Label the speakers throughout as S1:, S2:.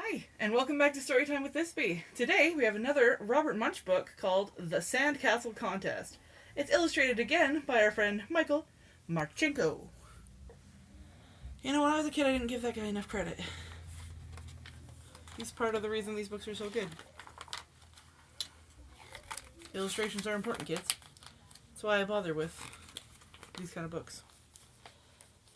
S1: Hi, and welcome back to Storytime with Thisbe. Today we have another Robert Munsch book called The Sandcastle Contest. It's illustrated again by our friend Michael Martchenko. You know, when I was a kid, I didn't give that guy enough credit. He's part of the reason these books are so good. Illustrations are important, kids. That's why I bother with these kind of books.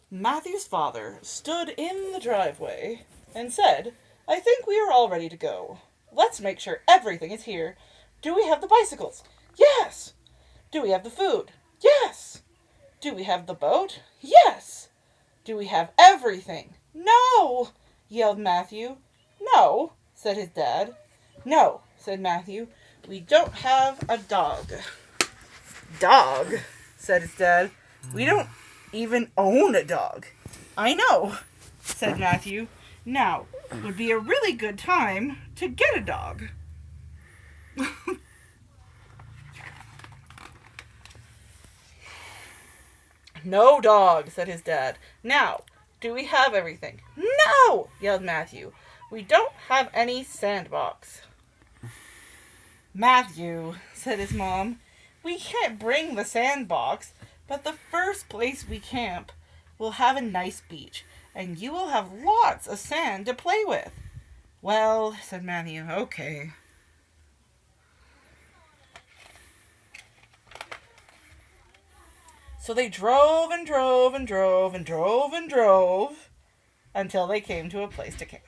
S1: Matthew's father stood in the driveway and said, "I think we are all ready to go. Let's make sure everything is here. Do we have the bicycles? Yes. Do we have the food? Yes. Do we have the boat? Yes. Do we have everything? No, yelled Matthew. No, said his dad. No, said Matthew. We don't have a dog. Dog, said his dad. We don't even own a dog. I know, said Matthew. Now would be a really good time to get a dog. No dog, said his dad. Now, do we have everything? No, yelled Matthew. We don't have any sandbox. Matthew, said his mom, we can't bring the sandbox, but the first place we camp will have a nice beach, and you will have lots of sand to play with. Well, said Matthew, okay. So they drove and drove and drove and drove and drove until they came to a place to camp.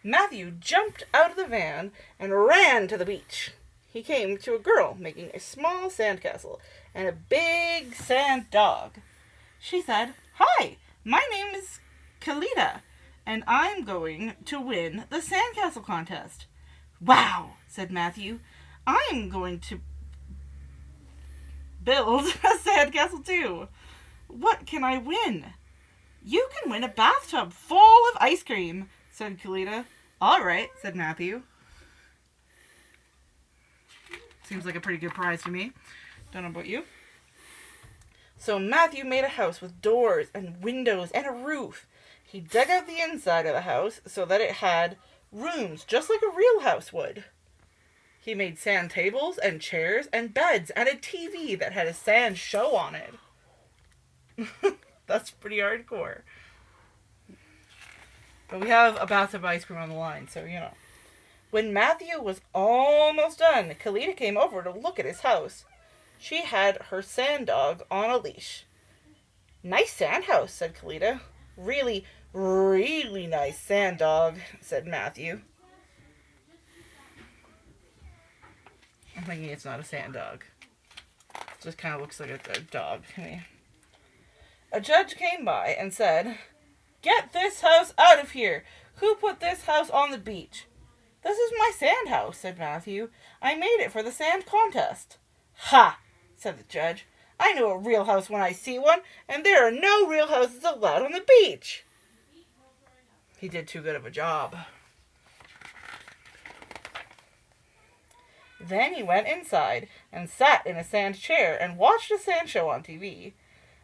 S1: Matthew jumped out of the van and ran to the beach. He came to a girl making a small sandcastle and a big sand dog. She said, "Hi, my name is Kalita, and I'm going to win the sandcastle contest." "Wow," said Matthew. "I'm going to build a sandcastle too. What can I win?" "You can win a bathtub full of ice cream," said Kalita. "All right," said Matthew. Seems like a pretty good prize to me. Don't know about you. So Matthew made a house with doors and windows and a roof. He dug out the inside of the house so that it had rooms just like a real house would. He made sand tables and chairs and beds and a TV that had a sand show on it. That's pretty hardcore. But we have a bathtub ice cream on the line, so you know. When Matthew was almost done, Kalita came over to look at his house. She had her sand dog on a leash. "Nice sand house," said Kalita. "Really, really nice sand dog," said Matthew. I'm thinking it's not a sand dog. It just kind of looks like a dog to me. A judge came by and said, "Get this house out of here. Who put this house on the beach?" "This is my sand house," said Matthew. "I made it for the sand contest." "Ha!" said the judge. "I know a real house when I see one, and there are no real houses allowed on the beach." He did too good of a job. Then he went inside and sat in a sand chair and watched a sand show on TV.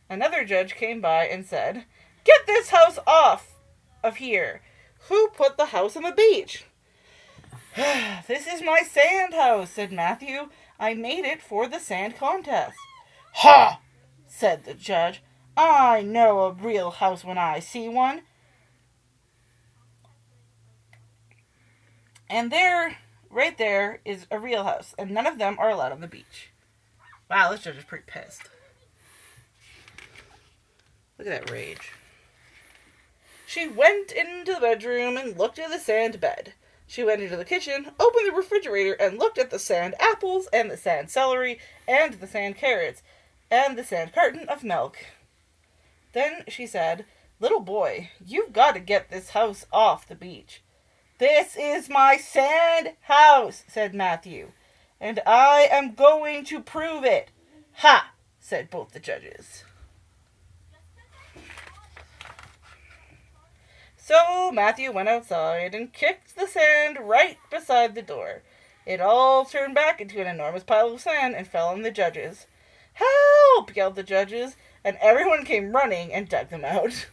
S1: Another judge came by and said, "Get this house off of here. Who put the house on the beach?" "This is my sand house," said Matthew. "I made it for the sand contest." "Ha!" said the judge. "I know a real house when I see one. And there, right there, is a real house, and none of them are allowed on the beach." Wow, this judge is pretty pissed. Look at that rage. She went into the bedroom and looked at the sand bed. She went into the kitchen, opened the refrigerator, and looked at the sand apples, and the sand celery, and the sand carrots, and the sand carton of milk. Then she said, "Little boy, you've got to get this house off the beach." "This is my sand house," said Matthew, "and I am going to prove it." "Ha!" said both the judges. So Matthew went outside and kicked the sand right beside the door. It all turned back into an enormous pile of sand and fell on the judges. "Help!" yelled the judges. and everyone came running and dug them out.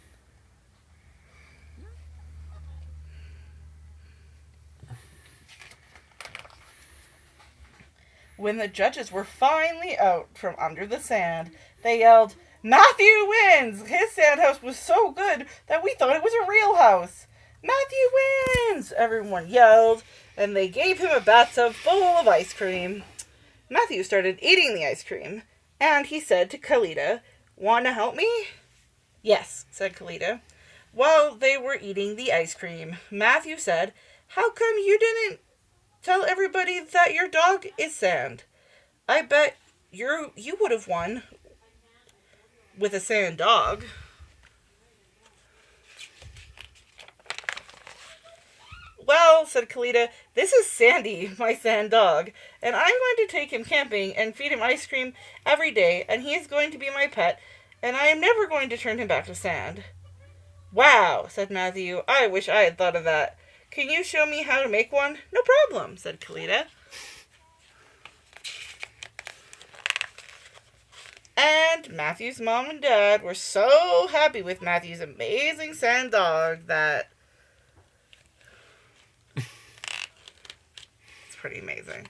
S1: When the judges were finally out from under the sand, they yelled, "Matthew wins! His sand house was so good that we thought it was a real house. Matthew wins!" everyone yelled, and they gave him a bathtub full of ice cream. Matthew started eating the ice cream, and he said to Kalita, "Want to help me?" "Yes," said Kalita. While they were eating the ice cream, Matthew said, "How come you didn't tell everybody that your dog is sand? I bet you would have won with a sand dog." "Well," said Kalita, "this is Sandy, my sand dog, and I'm going to take him camping and feed him ice cream every day, and he is going to be my pet, and I am never going to turn him back to sand." "Wow," said Matthew, "I wish I had thought of that. Can you show me how to make one?" "No problem," said Kalita. And Matthew's mom and dad were so happy with Matthew's amazing sand dog that it's pretty amazing.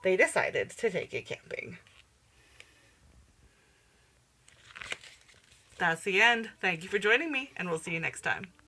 S1: They decided to take it camping. That's the end. Thank you for joining me, and we'll see you next time.